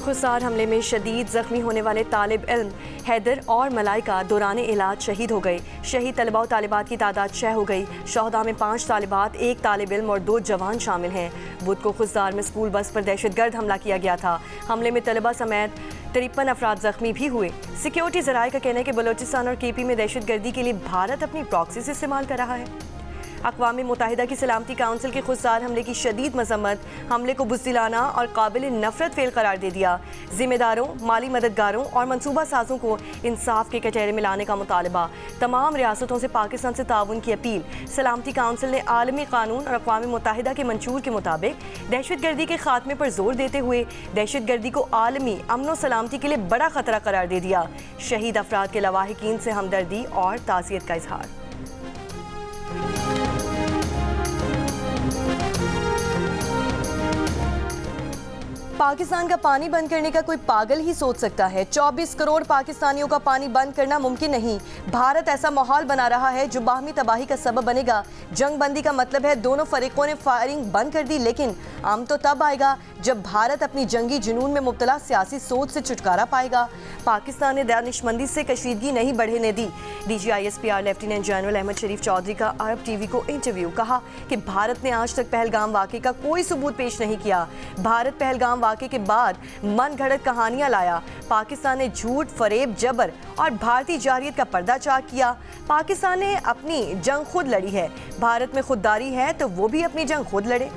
खुसार हमले में शदीद जख्मी होने वाले तालिब इल्म हैदर और मलाइका दौरान इलाज शहीद हो गए। शहीद तलबा और तालिबात की तादाद 6 हो गई। शहदा में 5 तालिबात, 1 तालिब इल्म और 2 जवान शामिल हैं। बुध को खुसार में स्कूल बस पर दहशतगर्द हमला किया गया था। हमले में तलबा समेत 53 अफराद जख्मी भी हुए। सिक्योरिटी ज़राए का कहना है कि बलोचिस्तान और केपी में दहशतगर्दी के लिए भारत अपनी प्रॉक्सीज इस्तेमाल कर रहा है। अक़वाम मुत्तहिदा की सलामती काउंसिल के खुसार हमले की शदीद मजम्मत, हमले को बुज़दिलाना और काबिल नफरत फेल करार दे दिया। जिम्मेदारों, माली मददगारों और मनसूबा साजों को इंसाफ के कटहरे में लाने का मुतालबा। तमाम रियासतों से पाकिस्तान से ताउन की अपील। सलामती काउंसिल ने आलमी कानून और अक़वाम मुत्तहिदा के मंशूर के मुताबिक दहशतगर्दी के खात्मे पर जोर देते हुए दहशतगर्दी को आलमी अमन व सलामती के लिए बड़ा खतरा करार दे दिया। शहीद अफराद के लवाहिकीन से हमदर्दी और ताज़ियत का इजहार। पाकिस्तान का पानी बंद करने का कोई पागल ही सोच सकता है। 24 करोड़ पाकिस्तानियों का पानी बंद करना मुमकिन नहीं। भारत ऐसा माहौल बना रहा है जो बाहमी तबाही का सबब बनेगा। जंग बंदी का मतलब है दोनों फरीकों ने फायरिंग बंद कर दी, लेकिन आम तो तब आएगा जब भारत अपनी जंगी जुनून में मुब्तला सियासी सोच से छुटकारा पाएगा। पाकिस्तान ने दानिशमंदी से कशीदगी नहीं बढ़ने दी। DGISPR लेफ्टिनेंट जनरल अहमद शरीफ चौधरी का अरब TV को इंटरव्यू। कहा कि भारत ने आज तक पहलगाम वाक़े का कोई सबूत पेश नहीं किया। भारत पहलगाम वाक़े के बाद मन घड़त कहानियां लाया। पाकिस्तान ने झूठ, फरेब, जबर और भारतीय जारियत का पर्दा चाक किया। पाकिस्तान ने अपनी जंग खुद लड़ी है। भारत में खुददारी है तो वो भी अपनी जंग खुद लड़े।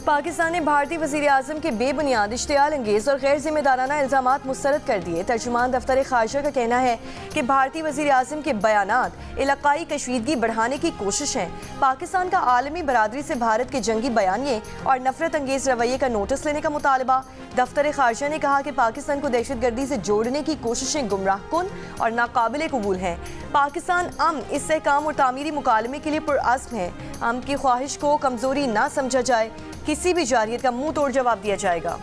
पाकिस्तान ने भारतीय वज़ीर आज़म के बेबुनियाद, इश्तियाल अंगेज़ और गैर जिम्मेदाराना इल्ज़ामात मुस्तरद कर दिए। तर्जुमान दफ्तर ख़ारिजा का कहना है कि भारतीय वज़ीर आज़म के बयानात इलाकाई कशीदगी बढ़ाने की कोशिश है। पाकिस्तान का आलमी बरादरी से भारत के जंगी बयानिए और नफरत अंगेज़ रवैये का नोटिस लेने का मुतालबा। दफ्तर ख़ारिजा ने कहा कि पाकिस्तान को दहशतगर्दी से जोड़ने की कोशिशें गुमराहकुन और नाकाबिले कबूल हैं। पाकिस्तान अमन, इस्तेहकाम और तामीरी मुकालमे के लिए पुरअज़्म है। अमन की ख्वाहिश को कमज़ोरी ना समझा जाए। किसी भी जारियत का मुंह तोड़ जवाब दिया जाएगा।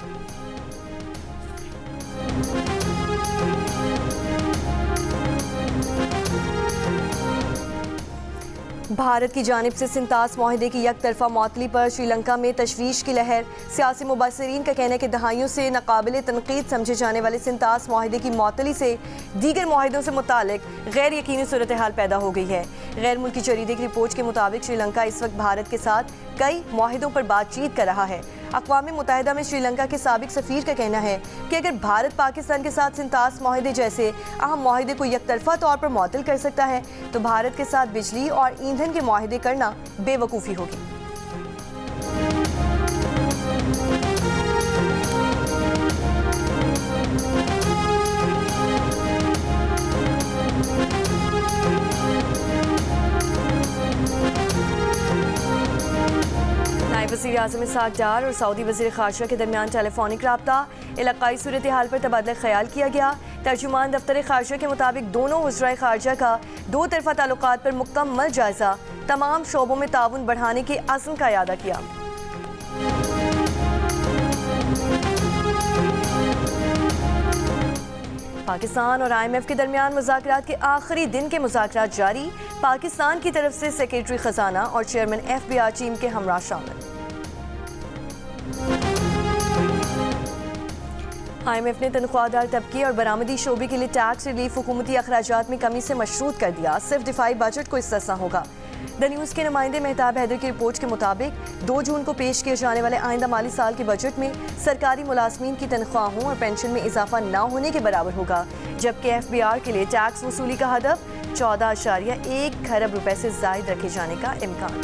भारत की जानिब से सिंतास माहिदे की यकतरफा मअतली पर श्रीलंका में तशवीश की लहर। सियासी मुबसरीन का कहना है कि दहाइयों से नाकाबिले तनकीद समझे जाने वाले सिंतास माहिदे की मअतली से दीगर माहिदों से मुतालिक गैर यकीनी सूरत हाल पैदा हो गई है। गैर मुल्की जरीदे की रिपोर्ट के मुताबिक श्रीलंका इस वक्त भारत के साथ कई माहिदों पर बातचीत कर रहा है। अक़वाम मुत्तहिदा में श्रीलंका के साबिक सफ़ीर का कहना है कि अगर भारत पाकिस्तान के साथ सिंतास माहिदे जैसे अहम माहिदे को यकतरफा तौर पर मुअत्तल कर सकता है तो भारत के साथ बिजली और ईंधन के माहिदे करना बेवकूफ़ी होगी। वज़ीर आज़म इस्हाक़ डार और सऊदी वज़ीर ख़ारिजा के दरमियान टेलीफोनिक रब्ता। इलाक़ाई सूरत हाल पर तबादला ख़याल किया गया। तर्जुमान दफ्तर ख़ारिजा के मुताबिक दोनों वज़राए ख़ारिजा का दो तरफ़ा ताल्लुक़ात पर मुकम्मल जायज़ा, तमाम शोबों में ताउन बढ़ाने के अज़्म का इयादा किया। पाकिस्तान और IMF के दरमियान मुज़ाकरात के आखिरी दिन के मुज़ाकरात जारी। पाकिस्तान की तरफ से सेक्रेटरी ख़जाना और चेयरमैन FBR टीम के हमरा शामिल। IMF ने तनख्वाहदार तबके और बरामदी शोबे के लिए टैक्स रिलीफ हुकूमती अखराजात में कमी से मशरूत कर दिया। सिर्फ दिफाई बजट को इस्तेस्ना होगा। द न्यूज़ के नुमाइंदे मेहताब हैदर की रिपोर्ट के मुताबिक 2 जून को पेश किए जाने वाले आइंदा माली साल के बजट में सरकारी मुलाजमीन की तनख्वाहों और पेंशन में इजाफा न होने के बराबर होगा, जबकि FBR के लिए टैक्स वसूली का हदफ 14.1 खरब रुपए से जायद रखे जाने का इम्कान।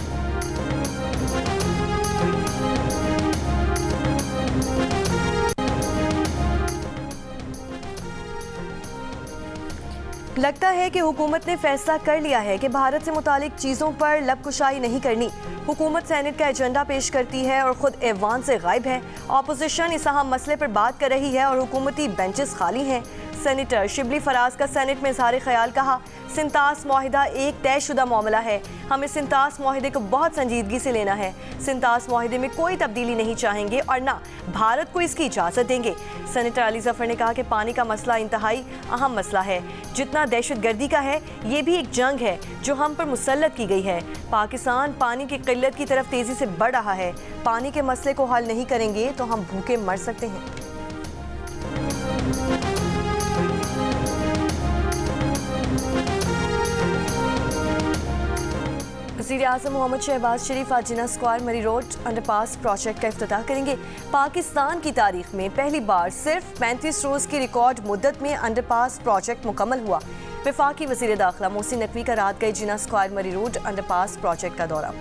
लगता है कि हुकूमत ने फैसला कर लिया है कि भारत से मुतालिक चीज़ों पर लबकुशाई नहीं करनी। हुकूमत सेनेट का एजेंडा पेश करती है और ख़ुद ऐवान से गायब है। अपोजिशन इस अहम मसले पर बात कर रही है और हुकूमती बेंचेस खाली हैं। सेनेटर शिबली फराज का सेनेट में इजहार ख्याल, कहा सिंतास मुआहिदा एक तयशुदा मामला है, हमें सिंतास मुआहिदे को बहुत संजीदगी से लेना है। सिंतास मुआहिदे में कोई तब्दीली नहीं चाहेंगे और ना भारत को इसकी इजाज़त देंगे। सेनेटर अली जफर ने कहा कि पानी का मसला इंतहाई अहम मसला है, जितना दहशतगर्दी का है ये भी एक जंग है जो हम पर मुसल्लत की गई है। पाकिस्तान पानी की किल्लत की तरफ तेज़ी से बढ़ रहा है, पानी के मसले को हल नहीं करेंगे तो हम भूखे मर सकते हैं। वज़ीर-ए-आज़म मोहम्मद शहबाज शरीफ आज जिन्ना स्क्वायर मरी रोड अंडरपास प्रोजेक्ट का इफ्तिताह करेंगे। पाकिस्तान की तारीख में पहली बार सिर्फ 35 रोज़ की रिकॉर्ड मुद्दत में अंडरपास प्रोजेक्ट मुकम्मल हुआ। वफाकी वज़ीर दाखिला मोहसिन नकवी का रात गए जिन्ना स्क्वायर मरी रोड अंडरपास प्रोजेक्ट का दौरा।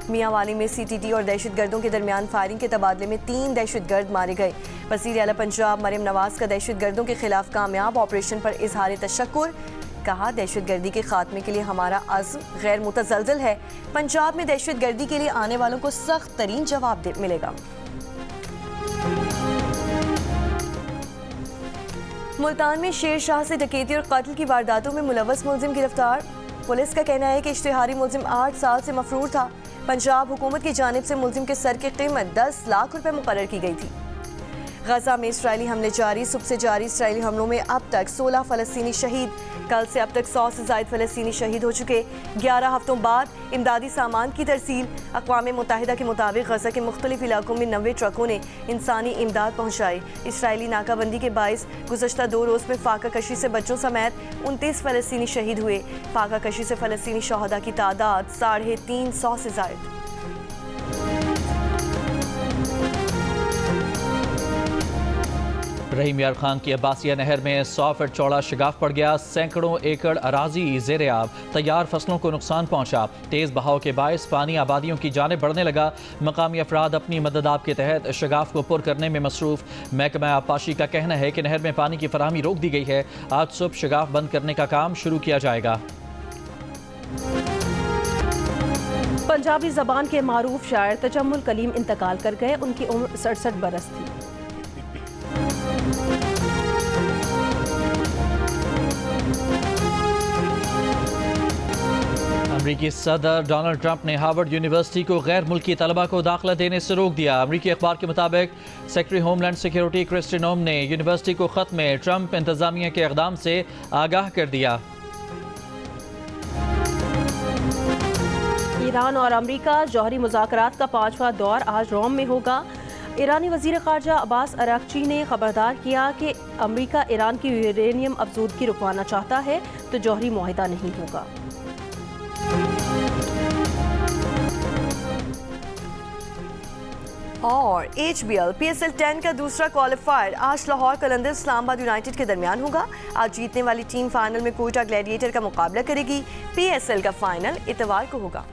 मियांवाली में CTT और दहशतगर्दों के दरमियान फायरिंग के तबादले में 3 दहशतगर्द मारे गए। वज़ीर आला पंजाब मरियम नवाज का दहशतगर्दों के खिलाफ कामयाब ऑपरेशन पर इजहार तशक्कुर, कहा दहशतगर्दी के खात्मे के लिए हमारा अज़्म गैर मुतज़लज़ल है। पंजाब में दहशतगर्दी के लिए आने वालों को सख्त तरीन जवाब मिलेगा। मुल्तान में शेर शाह से डकैती और कत्ल की वारदातों में मुलव्वस मुलजिम गिरफ्तार। पुलिस का कहना है कि इश्तिहारी मुलजिम 8 साल से मफरूर था। पंजाब हुकूमत की जानिब से मुलजिम के सर की कीमत 10 लाख रुपए मुकर्रर की गई थी। गजा में इसराइली हमले जारी, सुबह से जारी इसराइली हमलों में अब तक 16 फ़लस्तीनी शहीद। कल से अब तक 100 से ज़ायद फ़लस्तीनी शहीद हो चुके। 11 हफ्तों बाद इमदादी सामान की तरसील। अक़वाम मुत्तहिदा के मुताबिक गजा के मुख्तलिफ इलाकों में 90 ट्रकों ने इंसानी इमदाद पहुँचाई। इसराइली नाकाबंदी के बाइस गुज़श्ता 2 रोज़ में फाका कशी से बच्चों समेत 29 फ़लस्तीनी शहीद हुए। फाका कशी से फ़लस्तीनी शहदा की तादाद 350 से ज़ायद। रहीम यार खान की अब्बासिया नहर में 100 फीट चौड़ा शिगाफ पड़ गया। सैकड़ों एकड़ अराजी ज़ेरे आब, तैयार फसलों को नुकसान पहुंचा। तेज़ बहाव के बायस पानी आबादियों की जानिब बढ़ने लगा। मकामी अफराद अपनी मदद आप के तहत शिगाफ को पुर करने में मसरूफ़। महकमा आबपाशी का कहना है कि नहर में पानी की फराहमी रोक दी गई है। आज सुबह शिगाफ बंद करने का काम शुरू किया जाएगा। पंजाबी ज़बान के मारूफ शायर तजम्मुल कलीम इंतकाल कर गए। उनकी उम्र 67 बरस थी। अमरीकी सदर डोनाल्ड ट्रंप ने हार्वर्ड यूनिवर्सिटी को गैर मुल्की तलबा को दाखिला देने से रोक दिया। अमरीकी अखबार के मुताबिक सेक्रेटरी होमलैंड सिक्योरिटी क्रिस्टी नोम ने यूनिवर्सिटी को खत में ट्रंप इंतजामिया के इक़दाम से आगाह कर दिया। ईरान और अमरीका जौहरी मुज़ाकरात का 5वां दौर आज रोम में होगा। ईरानी वज़ीर ख़ारजा अब्बास अराक़ची ने खबरदार किया कि अमरीका ईरान की यूरेनियम अफजूदगी रुकवाना चाहता है तो जौहरी मुआहिदा नहीं होगा। और HBL PSL 10 का दूसरा क्वालिफायर आज लाहौर कलंदर इस्लामाबाद यूनाइटेड के दरमियान होगा। आज जीतने वाली टीम फाइनल में कोयटा ग्लैडिएटर का मुकाबला करेगी। PSL का फाइनल इतवार को होगा।